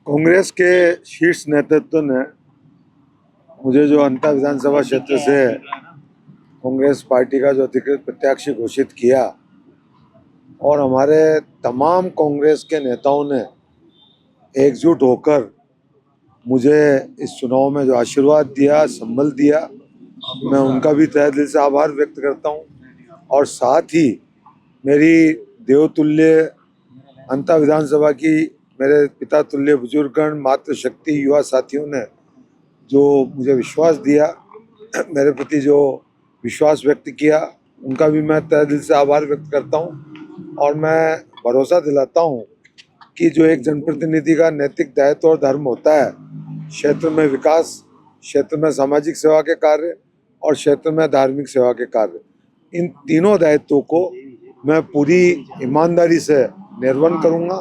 कांग्रेस के शीर्ष नेतृत्व ने मुझे जो अंता विधानसभा क्षेत्र से कांग्रेस पार्टी का जो अधिकृत प्रत्याशी घोषित किया और हमारे तमाम कांग्रेस के नेताओं ने एकजुट होकर मुझे इस चुनाव में जो आशीर्वाद दिया, संबल दिया, मैं उनका भी तहे दिल से आभार व्यक्त करता हूं। और साथ ही मेरी देवतुल्य अंता विधानसभा की मेरे पिता तुल्य बुजुर्गगण, मातृशक्ति, युवा साथियों ने जो मुझे विश्वास दिया, मेरे प्रति जो विश्वास व्यक्त किया, उनका भी मैं तहे दिल से आभार व्यक्त करता हूं। और मैं भरोसा दिलाता हूं कि जो एक जनप्रतिनिधि का नैतिक दायित्व और धर्म होता है, क्षेत्र में विकास, क्षेत्र में सामाजिक सेवा के कार्य और क्षेत्र में धार्मिक सेवा के कार्य, इन तीनों दायित्वों को मैं पूरी ईमानदारी से निर्वहन करूंगा।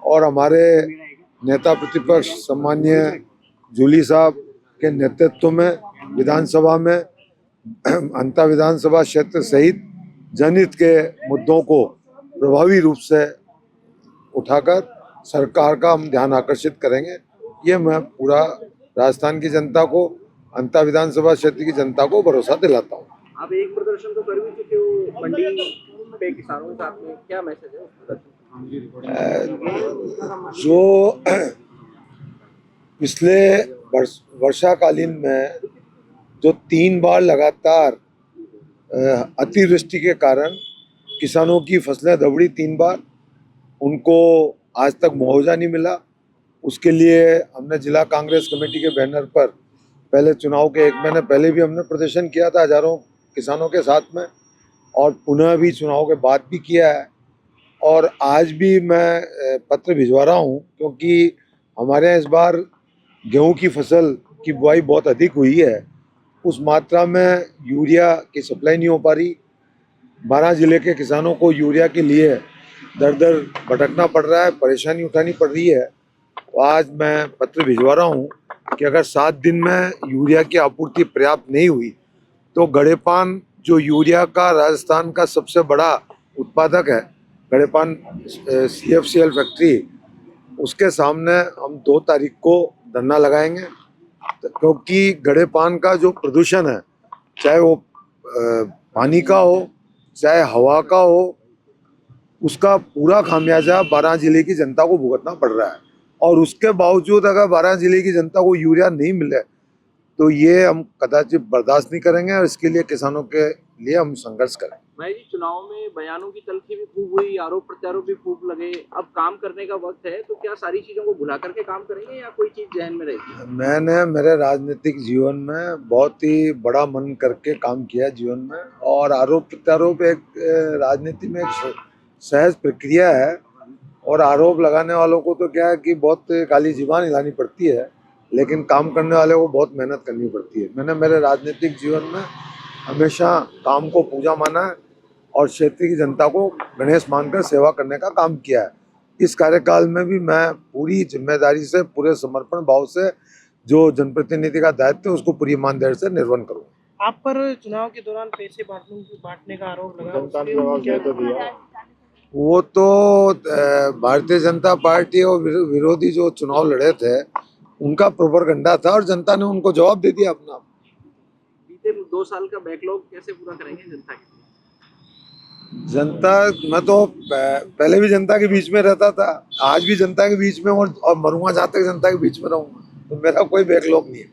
और हमारे नेता प्रतिपक्ष सम्माननीय जूली साहब के नेतृत्व में विधानसभा में अंता विधानसभा क्षेत्र सहित जनहित के मुद्दों को प्रभावी रूप से उठाकर सरकार का हम ध्यान आकर्षित करेंगे। ये मैं पूरा राजस्थान की जनता को, अंता विधानसभा क्षेत्र की जनता को भरोसा दिलाता हूँ। आप एक प्रदर्शन तो कर भी चुके हो मंडी पे किसानों के साथ में, क्या मैसेज है उस प्रदर्शन? जो पिछले वर्षाकालीन में जो 3 बार लगातार अतिवृष्टि के कारण किसानों की फसलें दबड़ी, 3 बार उनको आज तक मुआवजा नहीं मिला। उसके लिए हमने जिला कांग्रेस कमेटी के बैनर पर पहले चुनाव के 1 महीने पहले भी हमने प्रदर्शन किया था हजारों किसानों के साथ में, और पुनः भी चुनाव के बाद भी किया है। और आज भी मैं पत्र भिजवा रहा हूँ, क्योंकि हमारे यहाँ इस बार गेहूं की फसल की बुआई बहुत अधिक हुई है। उस मात्रा में यूरिया की सप्लाई नहीं हो पा रही। 12 जिले के किसानों को यूरिया के लिए दर दर भटकना पड़ रहा है, परेशानी उठानी पड़ रही है। तो आज मैं पत्र भिजवा रहा हूँ कि अगर 7 दिन में यूरिया की आपूर्ति पर्याप्त नहीं हुई तो गड़ेपान, जो यूरिया का राजस्थान का सबसे बड़ा उत्पादक है, गड़ेपान CFCL फैक्ट्री, उसके सामने हम 2 तारीख को धरना लगाएंगे। क्योंकि गड़ेपान का जो प्रदूषण है, चाहे वो पानी का हो चाहे हवा का हो, उसका पूरा खामियाजा 12 जिले की जनता को भुगतना पड़ रहा है। और उसके बावजूद अगर 12 जिले की जनता को यूरिया नहीं मिले तो ये हम कदाचित बर्दाश्त नहीं करेंगे, और इसके लिए किसानों के लिए हम संघर्ष करेंगे। भाई जी, चुनाव में बयानों की तलखी भी खूब हुई, आरोप प्रत्यारोप भी खूब लगे, अब काम करने का वक्त है, तो क्या सारी चीजों को भुला करके काम करेंगे या कोई चीज जहन में रहेगी? मैंने मेरे राजनीतिक जीवन में बहुत ही बड़ा मन करके काम किया जीवन में, और आरोप प्रत्यारोप एक राजनीति में एक सहज प्रक्रिया है। और आरोप लगाने वालों को तो क्या है कि बहुत काली जुबान हिलानी पड़ती है, लेकिन काम करने वाले को बहुत मेहनत करनी पड़ती है। मैंने मेरे राजनीतिक जीवन में हमेशा काम को पूजा माना है और क्षेत्र की जनता को गणेश मानकर सेवा करने का काम किया है। इस कार्यकाल में भी मैं पूरी जिम्मेदारी से, पूरे समर्पण भाव से जो जनप्रतिनिधि का दायित्व है उसको पूरी ईमानदारी से निर्वहन करूँगा। आप पर चुनाव के दौरान पैसे बांटने का आरोप लगा, वो तो भारतीय जनता पार्टी और विरोधी जो चुनाव लड़े थे उनका प्रोपगंडा था, और जनता ने उनको जवाब दे दिया अपना। बीते 2 साल का बैकलॉग कैसे पूरा करेंगे जनता के लिए? जनता, मैं तो पहले भी जनता के बीच में रहता था, आज भी जनता के बीच में, और मरूंगा जहाँ तक जनता के बीच में रहूंगा। तो मेरा कोई बैकलॉग नहीं है।